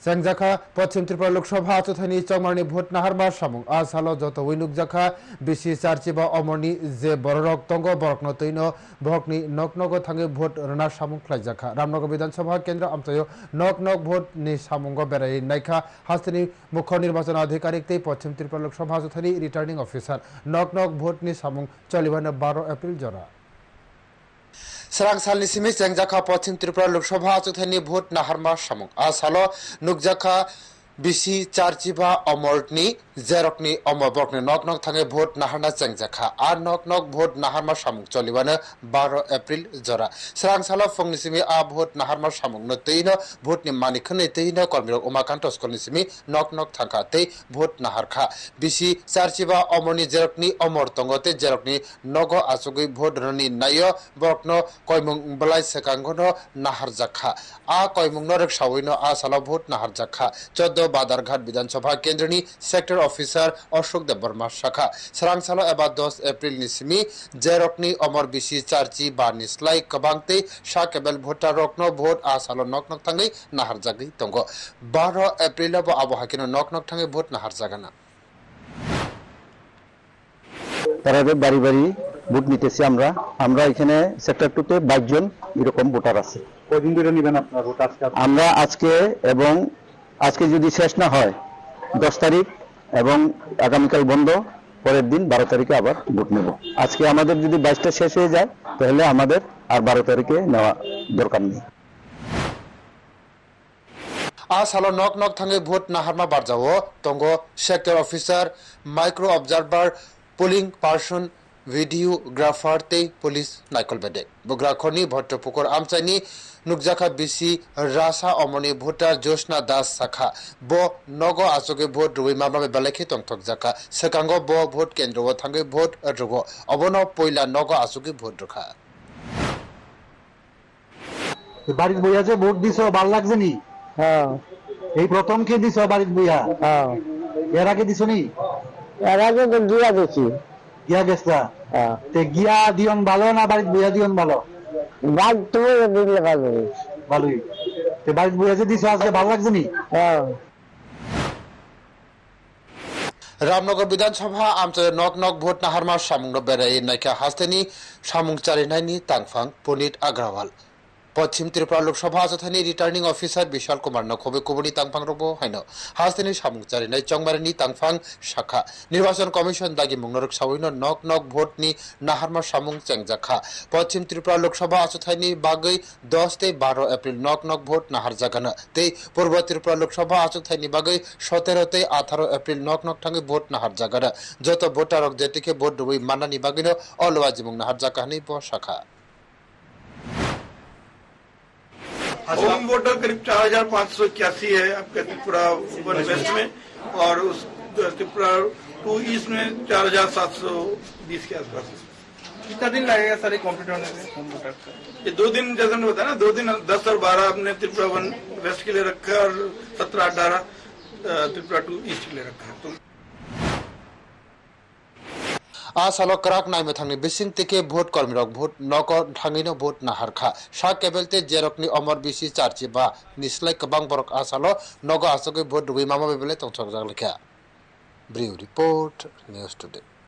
Sangjaka Pachim Tripura Lok Sabha Achuthani Chongmarni Bhot Naharma Samung Ashalo Joto Winuk Jaka Bisi Charchiba Omorni Je Borok Tongo Borokno Toino Bhokni Noknogo Thangi Bhot Rana Samung Khlaijaka Ramnagar Bidhan Sabha Kendra Amtayo Nok Bhot Ni Samungo Berai Naikha Hastini Mukho Nirbachan Adhikarik Tei Pachim Tripura Lok Sabha Achuthani Returning Officer Nok Bhot Ni Samung Choliban 12 April Jora Serang salni simi Sangjaka Pachim Tripura Lok Sabha Achuthani Bhot Naharma Samung Ashalo Nukjaka Bisi Charchiba Omorni Zerokni Omorborkni Nok Thange Bhot Naharna Sangjaka Ar Nok Bhot Naharma Samung Cholibana 12 April Jora Serang salo Fongni simi A Bhot Naharma Samung No Teino Bhot Ni Manikhani Teino Kormirok Umakantos Kolni simi Nok Thangka Tei Bhot Naharkha Bisi Charchiba Omorni Zerokni Omortongote Zerokni Nogo Asugui Bhot Rani Nayo Borkno Koimung Balai Sekangono Naharjakha A Koimung Norek Shawino A Salo Bhot Naharjakha Choddo Badarghat Bidhan Sabha Kendroni Sector Officer Ashok Debarma Shakha Serang salo eba 10 April nisimi Jerokni Omor Bisi Charchi Banislai Kabangte Shakebel Bhota Rokno Bhot A Salo Nok Thangai Naharjagi Tongo 12 April abo Abohakino Nok Thangai Bhot Naharjagana তারাদের বাড়ি বাড়ি vote নিতেছি আমরা এখানে sector 2 তে 22 জন এরকম voter আছে কয়দিন ধরে নেবেন আপনারা ভোট আমরা আজকে এবং আজকে যদি শেষ না হয় 10 তারিখ এবং আগামীকাল বন্ধ পরের দিন 12 তারিখে আবার ভোট নেব আজকে আমাদের যদি 22টা শেষ হয়ে যায় তাহলে আমাদের আর 12 তারিখে নেওয়া দরকার নেই Ashalo Nok Thangai Bhot Naharma Barjao Tongo Sector Officer Micro Observer Polling Person Videographer Tei Police Naikol Bede Bograkhoni Bhottopukor Amchaini Nukjaka Bisi Rasa Omoni Bhotar Joshna Das Sakha Bo Nogo Asoge Bhot Rui Mama Balekhi Tongtok Jaka Sekango Bo Bhot Kendro Thangai Bhot Rogo Obono Poila Nogo Asoge Bhot Rokha বাড়ির বইয়া যে vote দিছো ভালো লাগছে নি হ্যাঁ এই প্রথম কে দিছো বাড়ির বইয়া হ্যাঁ এর আগে দিছো নি এর আগে তো গিয়া দিছি গিয়া গেছলা হ্যাঁ তে গিয়া দিয়ন ভালো না বাড়ির বইয়া দিয়ন ভালো বাড়ি তুমি দিলে ভালো ভালোই তে বাড়ির বইয়া যে দিছো আজকে ভালো লাগছে নি হ্যাঁ Ramnagar Bidhan Sabha Amchayo Nok Bhot Naharma Samung Berai Naikha Hasteni Samung Charinai Tangfang Punit Agrawal Pachim Tripura Lok Sabha Achuthani Returning Officer Bishal Kumar Nakhobe Kubuni Tangfang Robo Haino Hasteni Samung Charinai Chongmarni Tangfang Shakha Nirbachan Commission Dagi Mungnorok Sawino Nok Bhot Ni Naharma Samung Chengjakha Pachim Tripura Lok Sabha Achuthani Bagai 10 te 12 April Nok Bhot Naharjagana Tei Purba Tripura Lok Sabha Achuthani Bagai 17 te 18 April Nok Thangai Bhot Naharjagana Joto Bhotarok Jetike Bhot Dui Manani Bagino Olwajimung Naharjakahani Bo Shakha home voter करीब 4581 है आपके Tripura one waste में और उस Tripura 2 east में 4720 के आसपास कितना दिन लगेगा सर कंप्लीट होने में होम वोटर का ये 2 दिन जैसा बताया ना 2 दिन 10 और 12 आपने त्रिपुरा वन वेस्ट के लिए रखा और 17 18 त्रिपुरा 2 ईस्ट के लिए रखा तो Ashalo Karak Naime Thangni Bising Teke Bhot Kormirok Bhot Noko Thangino Bhot Naharkha Shak Kebelte Jerokni Omor Bisi Charchiba Nislai Kabang Borok Ashalo Nogo Asoge Bhot Rui Mama Bebele Tongchok Jaglekha Brief Report News Today